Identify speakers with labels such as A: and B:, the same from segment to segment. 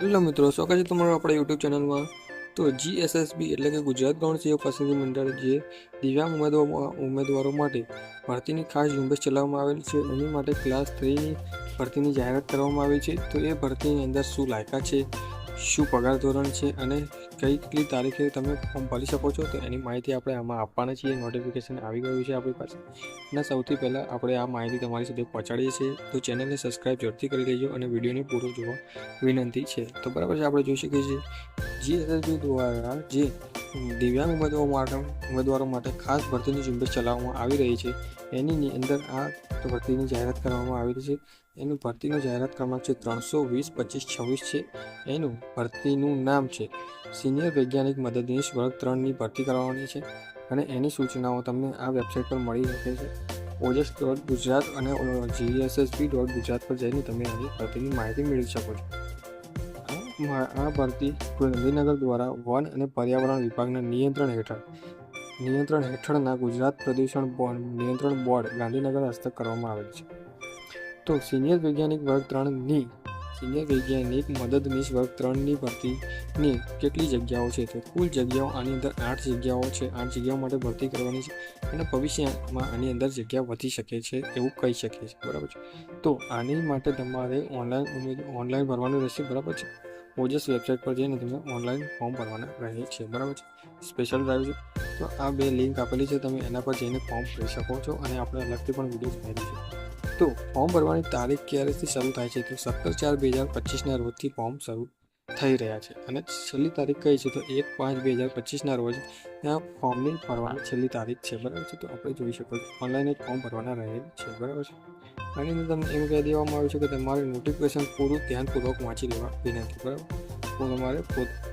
A: Hello મિત્રો, સ્વાગત છે તમારું આપણા યુટ્યુબ ચેનલમાં. તો જીએસએસબી એટલે કે ગુજરાત ગૌણ સેવક પસંદગી મંડળ જે દિવ્યાંગ ઉમેદવારો માટે ભરતીની ખાસ ઝુંબેશ ચલાવવામાં આવેલ છે. એની માટે ક્લાસ 3ની ભરતીની જાહેરાત કરવામાં આવી છે. તો એ ભરતીની અંદર શું લાયકાત છે, શું પગાર ધોરણ છે અને કેટલી તારીખે તમે ફોર્મ ભરી શકો છો, તો એની માહિતી આપણે આમાં આપવાના છીએ. નોટિફિકેશન આવી ગયું છે આપણી પાસે અને સૌથી પહેલાં આપણે આ માહિતી તમારી સુધી પહોંચાડીએ છીએ. તો ચેનલને સબસ્ક્રાઈબ જરૂરથી કરી લેજો અને વિડીયોને પૂરો જોવા વિનંતી છે. તો બરાબર છે, આપણે જોઈ શકીએ છીએ જીએસએસબી દ્વારા જે દિવ્યાંગ ઉમેદવારો માટે ખાસ ભરતીની ઝુંબેશ ચલાવવામાં આવી રહી છે. એની અંદર આ ભરતીની જાહેરાત કરવામાં આવી છે. એનું ભરતીનો જાહેરાત ક્રમાંક છે 320-25-26 છે. એનું ભરતીનું નામ છે સિનિયર વૈજ્ઞાનિક મદદનીશ વર્ગ 3ની ભરતી કરવાની છે અને એની સૂચનાઓ તમને આ વેબસાઇટ પર મળી શકે છે. ojas.gujarat અને gssb.gujarat પર જઈને તમે આની ભરતીની માહિતી મેળવી શકો છો. આ ભરતી ગાંધીનગર દ્વારા વન અને પર્યાવરણ વિભાગના નિયંત્રણ હેઠળના ગુજરાત પ્રદૂષણ નિયંત્રણ બોર્ડ ગાંધીનગર હસ્તક કરવામાં આવેલ છે. તો સિનિયર વૈજ્ઞાનિક મદદનીશ વર્ગ 3ની ભરતીની કેટલી જગ્યાઓ છે, તો કુલ જગ્યાઓ આની અંદર 8 જગ્યાઓ છે. 8 જગ્યાઓ માટે ભરતી કરવાની છે અને ભવિષ્યમાં આની અંદર જગ્યા વધી શકે છે એવું કહી શકીએ છીએ. બરાબર છે. તો આની માટે તમારે ઓનલાઈન ભરવાનું રહેશે. બરાબર છે. ઓજસ વેબસાઇટ પર જઈને તમે ઓનલાઈન ફોર્મ ભરવાના રહે છે. બરાબર છે. સ્પેશિયલ ડ્રાઈવ છે. તો આ 2 લિંક આપેલી છે, તમે એના પર જઈને ફોર્મ ભરી શકો છો અને આપણે અલગથી પણ વિડીયો બનાવી છે. તો ફોર્મ ભરવાની તારીખ ક્યારેથી શરૂ થાય છે, તો 17/4/2025ના રોજથી ફોર્મ શરૂ થઈ રહ્યા છે અને છેલ્લી તારીખ કઈ છે, તો 1/5/2025ના રોજ ત્યાં ફોર્મની ભરવાની છેલ્લી તારીખ છે. બરાબર છે. તો આપણે જોઈ શકો છો ઓનલાઈન જ ફોર્મ ભરવાના રહે છે. બરાબર છે. આની અંદર તમને એમ કહી દેવામાં આવ્યું છે કે તમારે નોટિફિકેશન પૂરું ધ્યાનપૂર્વક વાંચી લેવા વિનંતી. બરાબર. તો તમારે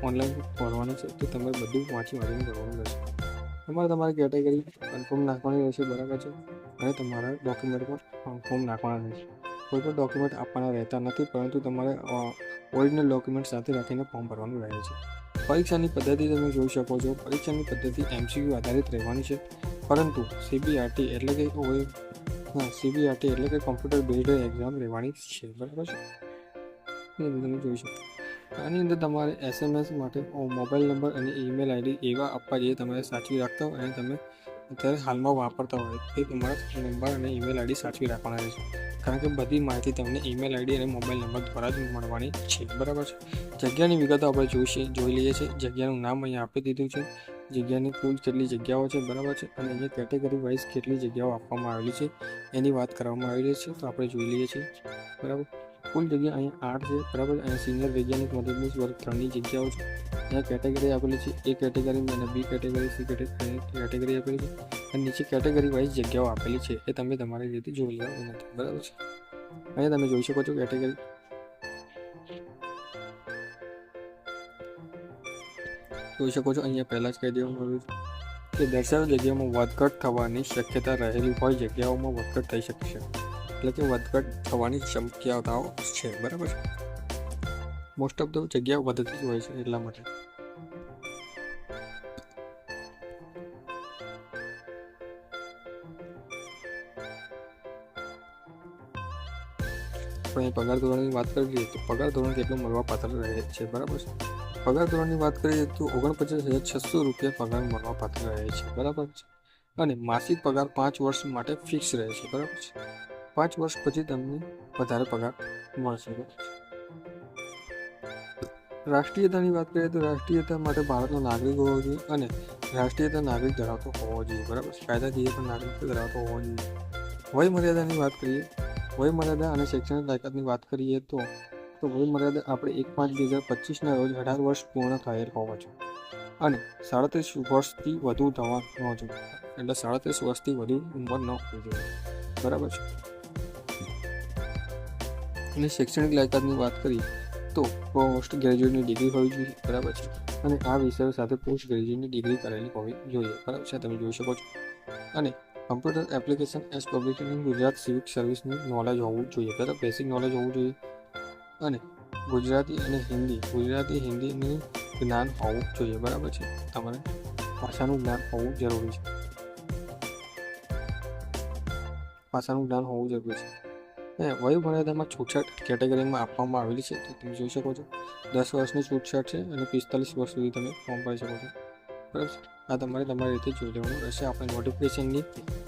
A: ઓનલાઈન ભરવાનું છે તો તમારે બધું વાંચીને ભરવાનું રહેશે. તમારી કેટેગરી કન્ફર્મ નાખવાની રહેશે. બરાબર છે. અને તમારા ડોક્યુમેન્ટમાં ફોર્મ નાખવાના રહેશે. કોઈ પણ ડોક્યુમેન્ટ આપવાના રહેતા નથી, પરંતુ તમારે ઓરિજિનલ ડોક્યુમેન્ટ સાથે રાખીને ફોર્મ ભરવાનું રહે છે. પરીક્ષાની પદ્ધતિ તમે જોઈ શકો છો. પરીક્ષાની પદ્ધતિ MCQ આધારિત રહેવાની છે, પરંતુ CBRT એટલે કે કોમ્પ્યુટર બેઝડ એક્ઝામ રહેવાની છે. બરાબર છે. તમે જોઈ શકો. આની અંદર તમારે SMS માટે મોબાઈલ નંબર અને ઈમેલ ID એવા આપવા જે તમારે સાચવી રાખતા હોય અને તમે અત્યારે હાલમાં વાપરતા હોય તે તમારા નંબર અને ઈમેલ ID સાચવી રાખવાના રહેશે. કારણ કે બધી માહિતી તમને ઈમેલ ID અને મોબાઈલ નંબર દ્વારા જ મળવાની છે. બરાબર છે. જગ્યાની વિગતો આપણે જોઈ લઈએ છીએ. જગ્યાનું નામ અહીંયા આપી દીધું છે. જગ્યાની કુલ કેટલી જગ્યાઓ છે. બરાબર છે. અને અહીંયા કેટેગરી વાઇઝ કેટલી જગ્યાઓ આપવામાં આવેલી છે એની વાત કરવામાં આવેલી છે. તો આપણે જોઈ લઈએ છીએ. બરાબર. કુલ જગ્યા અહીંયા 8 છે. બરાબર. અહીંયા સિનિયર વૈજ્ઞાનિક મદદનીશ વર્ગ 3ની જગ્યાઓ છે. અહીંયા કેટેગરી આપેલી છે. A કેટેગરી અને B કેટેગરી, C કેટેગરી આપેલી છે અને નીચે કેટેગરી વાઇઝ જગ્યાઓ આપેલી છે. એ તમે તમારી રીતે જોઈ લેવા વિનંતી. બરાબર છે. અહીંયા તમે જોઈ શકો છો કેટેગરી. જોઈ શકો છો અહીંયા પહેલાં જ કહી દેવામાં આવ્યું છે કે દર્શાવેલ જગ્યાઓમાં વધઘટ થવાની શક્યતા રહેલી હોય જગ્યાઓમાં વધઘટ થઈ શકે છે. એટલે કે વધઘટ થવાની શક્યતાઓ છે. બરાબર છે. મોસ્ટ ઓફ ધ જગ્યા વધતી જ હોય છે એટલા માટે. આપણે પગાર ધોરણની વાત કરીએ તો પગાર ધોરણ કેટલું મળવાપાત્ર રહે છે. બરાબર છે. પગાર ધોરણની વાત કરીએ તો 49,600 રૂપિયા પગાર મળવાપાત્ર રહે છે. બરાબર છે. અને માસિક પગાર 5 વર્ષ માટે ફિક્સ રહે છે. બરાબર છે. 5 વર્ષ પછી તમને વધારે પગાર મળશે. રાષ્ટ્રીયતાની વાત કરીએ તો રાષ્ટ્રીયતા માટે ભારતનો નાગરિક હોવો જોઈએ અને રાષ્ટ્રીયતા નાગરિક ધરાવતો હોવો જોઈએ. બરાબર છે. કાયદાકીય પણ નાગરિક ધરાવતો હોવો જોઈએ. વય મર્યાદાની વાત કરીએ, વય મર્યાદા અને શૈક્ષણિક લાયકાતની વાત કરીએ તો વય મર્યાદા આપણે 1/5/2025ના રોજ 18 વર્ષ પૂર્ણ થયેલ હોવા જોઈએ અને 37 વર્ષથી વધુ થવા ન જોઈએ. એટલે 37 વર્ષથી વધુ ઉંમર ન હોવી જોઈએ. બરાબર છે. અને શૈક્ષણિક લાયકાતની વાત કરીએ તો પોસ્ટ ગ્રેજ્યુએટની ડિગ્રી હોવી જોઈએ. બરાબર છે. અને આ વિષયો સાથે પોસ્ટ ગ્રેજ્યુએટની ડિગ્રી કરેલી હોવી જોઈએ. બરાબર છે. તમે જોઈ શકો છો. અને computer application as publication Gujarat civic સર્વિસનું નોલેજ હોવું જોઈએ. બરાબર. બેસિક નોલેજ હોવું જોઈએ. અને ગુજરાતી હિન્દીનું જ્ઞાન હોવું જોઈએ. બરાબર છે. તમારે ભાષાનું જ્ઞાન હોવું જરૂરી છે. વય મર્યાદામાં છૂટછાટ કેટેગરીમાં આપવામાં આવેલી છે તો તમે જોઈ શકો છો 10 વર્ષની છૂટછાટ છે અને 45 વર્ષ સુધી તમે ફોર્મ ભરી શકો છો. બરાબર છે. આ તમારી રીતે જોઈ લેવાનું રહેશે. આપણે નોટિફિકેશનની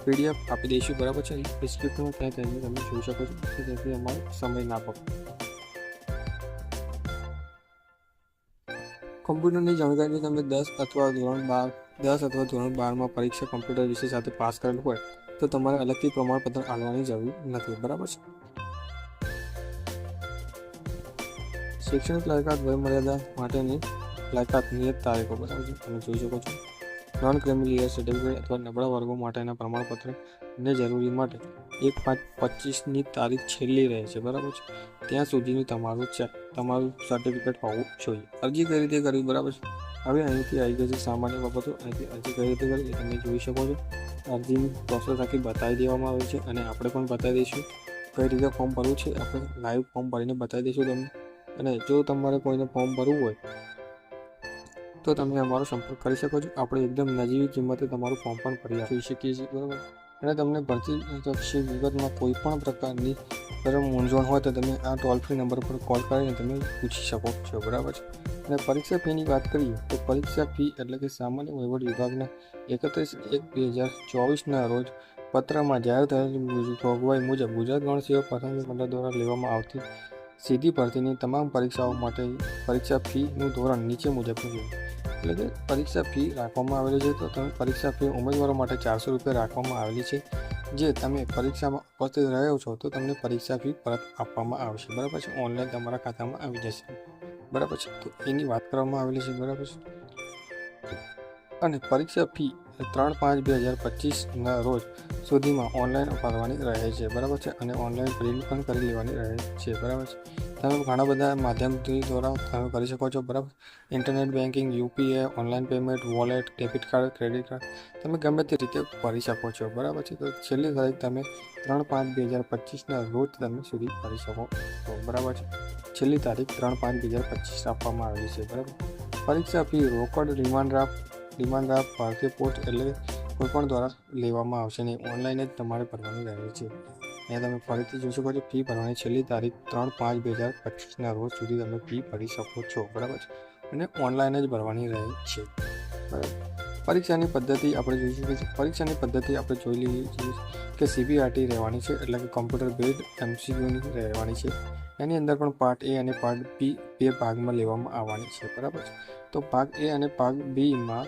A: PDF આપી દઈશું. બરાબર છે. ડિસ્ક્રિપ્શનમાં ત્યાં જઈને તમે જોઈ શકો છો જેથી અમારો સમય ના બગડે. કમ્પ્યુટરની જાણકારી તમે 10 અથવા ધોરણ 12માં પરીક્ષા કમ્પ્યુટર વિષય સાથે પાસ કરેલ હોય તો તમારે અલગથી પ્રમાણપત્ર આપવાની જરૂર નથી. બરાબર છે. શૈક્ષણિક લાયકાત વયમર્યાદા માટેની લાયકાત નિયત તારીખો. બરાબર છે. તમે જોઈ શકો છો નોન ક્રિમિલિયર સર્ટિફિકેટ અથવા નબળા વર્ગો માટેના પ્રમાણપત્રને જરૂરી માટે 1/5/25ની તારીખ છેલ્લી રહે છે. બરાબર છે. ત્યાં સુધીનું તમારું સર્ટિફિકેટ હોવું જોઈએ. અરજી કઈ રીતે કરવી. બરાબર છે. હવે અહીંથી આવી ગઈ છે સામાન્ય બાબતો. અહીંથી અરજી કઈ રીતે કરવી એ તમે જોઈ શકો છો. અરજીની પ્રોસેસ આખી બતાવી દેવામાં આવે છે અને આપણે પણ બતાવી દઈશું કઈ રીતે ફોર્મ ભરવું છે. આપણે લાઈવ ફોર્મ ભરીને બતાવી દઈશું તમને. અને જો તમારે કોઈને ફોર્મ ભરવું હોય તો તમે અમારો સંપર્ક કરી શકો છો. આપણે એકદમ નજીવી કિંમતે તમારું ફોર્મ પણ ભરી આપી શકીએ છીએ. બરાબર. અને તમને ભરતી લક્ષી વિગતમાં કોઈ પણ પ્રકારની મૂંઝવણ હોય તો તમે આ ટોલ ફ્રી નંબર પર કોલ કરીને તમે પૂછી શકો છો. બરાબર છે. અને પરીક્ષા ફીની વાત કરીએ તો પરીક્ષા ફી એટલે કે સામાન્ય વહીવટ વિભાગના 31/1/2024ના રોજ પત્રમાં જાહેર થયેલી જોગવાઈ મુજબ ગુજરાત ગૌણ સેવા પસંદગી મંડળ દ્વારા લેવામાં આવતી સીધી ભરતીની તમામ પરીક્ષાઓ માટે પરીક્ષા ફીનું ધોરણ નીચે મુજબનું છે. એટલે કે પરીક્ષા ફી રાખવામાં આવેલી છે તો તમે પરીક્ષા ફી ઉમેદવારો માટે 400 રૂપિયા રાખવામાં આવેલી છે. જે તમે પરીક્ષામાં ઉપસ્થિત રહ્યો છો તો તમને પરીક્ષા ફી પરત આપવામાં આવશે. બરાબર છે. ઓનલાઈન તમારા ખાતામાં આવી જશે. બરાબર છે. તો એની વાત કરવામાં આવેલી છે. બરાબર છે. અને પરીક્ષા ફી 3/5/2025ના રોજ સુધીમાં ઓનલાઈન ભરવાની રહે છે. બરાબર છે. અને ઓનલાઈન પ્રિન્ટ પણ કરી લેવાની રહે છે. બરાબર છે. તમે ઘણા બધા માધ્યમથી દ્વારા તમે કરી શકો છો. બરાબર. Internet banking, UPI, online payment, wallet, debit card, credit card તમે ગમે તે રીતે ભરી શકો છો. બરાબર છે. તો છેલ્લી તારીખ તમે 3/5/2025ના રોજ તમે સુધી ભરી શકો છો. બરાબર છે. છેલ્લી તારીખ 3/5/2025 આપવામાં આવેલી છે. બરાબર. પરીક્ષા ફી રોકડ ડિમાન્ડ ડ્રાફ્ટ ભારતીય પોસ્ટ એટલે કોઈપણ દ્વારા લેવામાં આવશે નહીં. ઓનલાઈન જ તમારે ભરવાની રહે છે. અહીંયા તમે ફરીથી જોઈ શકો છો ફી ભરવાની છેલ્લી તારીખ 3/5/2025ના રોજ સુધી તમે ફી ભરી શકો છો. બરાબર છે. અને ઓનલાઈન જ ભરવાની રહે છે. બરાબર. પરીક્ષાની પદ્ધતિ આપણે જોઈ શકીએ છીએ. પરીક્ષાની પદ્ધતિ આપણે જોઈ લઈએ છીએ કે CBRT રહેવાની છે એટલે કે કોમ્પ્યુટર બેઝડ MCQની રહેવાની છે. એની અંદર પણ પાર્ટ A અને પાર્ટ B બે ભાગમાં લેવામાં આવવાની છે. બરાબર છે. તો ભાગ A અને ભાગ Bમાં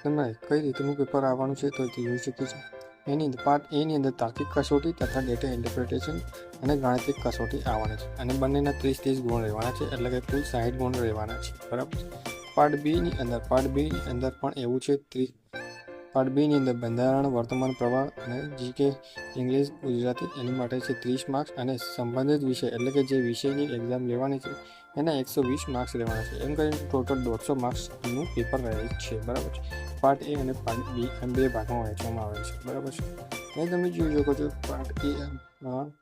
A: તમે કઈ રીતનું પેપર આવવાનું છે તો તે જોઈ શકીએ છીએ. એની અંદર પાર્ટ Aની અંદર તાર્કિક કસોટી તથા ડેટા ઇન્ટરપ્રિટેશન અને ગાણિતિક કસોટી આવવાની છે. અને બંનેના 30 ગુણ રહેવાના છે એટલે કે કુલ 60 ગુણ રહેવાના છે. બરાબર. પાર્ટ Bની અંદર પણ એવું છે. પાર્ટ Bની અંદર બંધારણ, વર્તમાન પ્રવાહ અને GK ઇંગ્લિશ ગુજરાતી એની માટે છે 30 માર્ક્સ અને સંબંધિત વિષય એટલે કે જે વિષયની એક્ઝામ લેવાની છે એના 120 માર્ક્સ રહેવાના છે. એમ કરીને ટોટલ 150 માર્ક્સનું પેપર રહે છે. બરાબર છે. પાર્ટ A અને પાર્ટ B એમ બે ભાગમાં વહેંચવામાં આવે છે. બરાબર છે. અહીં તમે જોઈ શકો છો પાર્ટ A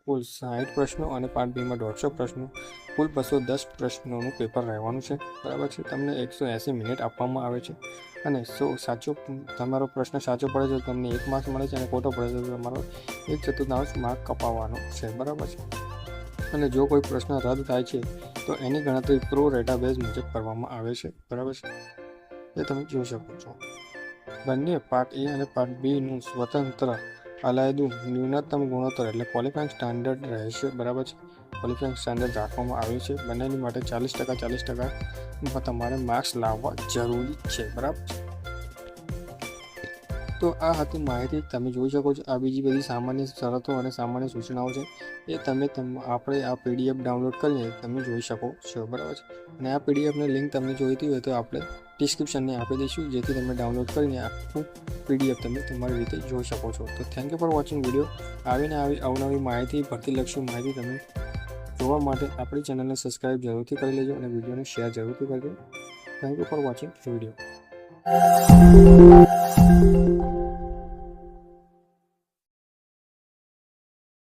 A: કુલ 60 પ્રશ્નો અને પાર્ટ Bમાં 150 પ્રશ્નો કુલ 210 પ્રશ્નોનું પેપર રહેવાનું છે. બરાબર છે. તમને 180 મિનિટ આપવામાં આવે છે અને તમારો પ્રશ્ન સાચો પડે છે તો તમને 1 માર્ક્સ મળે છે અને ખોટો પડે છે તો તમારો 1/4 માર્ક કપાવવાનો છે. બરાબર છે. અને જો કોઈ પ્રશ્ન રદ થાય છે તો એની ગણતરી પ્રો ડેટાબેઝ મુજબ કરવામાં આવે છે. બરાબર છે. એ તમે જોઈ શકો છો. બંને પાર્ટ A અને પાર્ટ Bનું સ્વતંત્ર અલાયદું ન્યૂનતમ ગુણોત્તર એટલે ક્વોલિફાઇંગ સ્ટાન્ડર્ડ રહેશે. બરાબર છે. ક્વોલિફાઇંગ સ્ટાન્ડર્ડ રાખવામાં આવ્યું છે. બંનેની માટે 40% તમારે માર્ક્સ લાવવા જરૂરી છે. બરાબર. તો આ હતી માહિતી તમે જોઈ શકો છો. આ બીજી બધી સામાન્ય શરતો અને સામાન્ય સૂચનાઓ છે એ આપણે આ PDF ડાઉનલોડ કરીને તમે જોઈ શકો છો. બરાબર છે. અને આ PDFની લિંક તમને જોઈતી હોય તો આપણે ડિસ્ક્રિપ્શનને આપી દઈશું જેથી તમે ડાઉનલોડ કરીને આખું PDF તમે તમારી રીતે જોઈ શકો છો. તો thank you for watching video. આવી અવનવી માહિતી ભરતીલક્ષી માહિતી તમે જોવા માટે આપણી ચેનલને સબસ્ક્રાઈબ જરૂરથી કરી લેજો અને વિડીયોને શેર જરૂરથી કરજો. Thank you for watching video.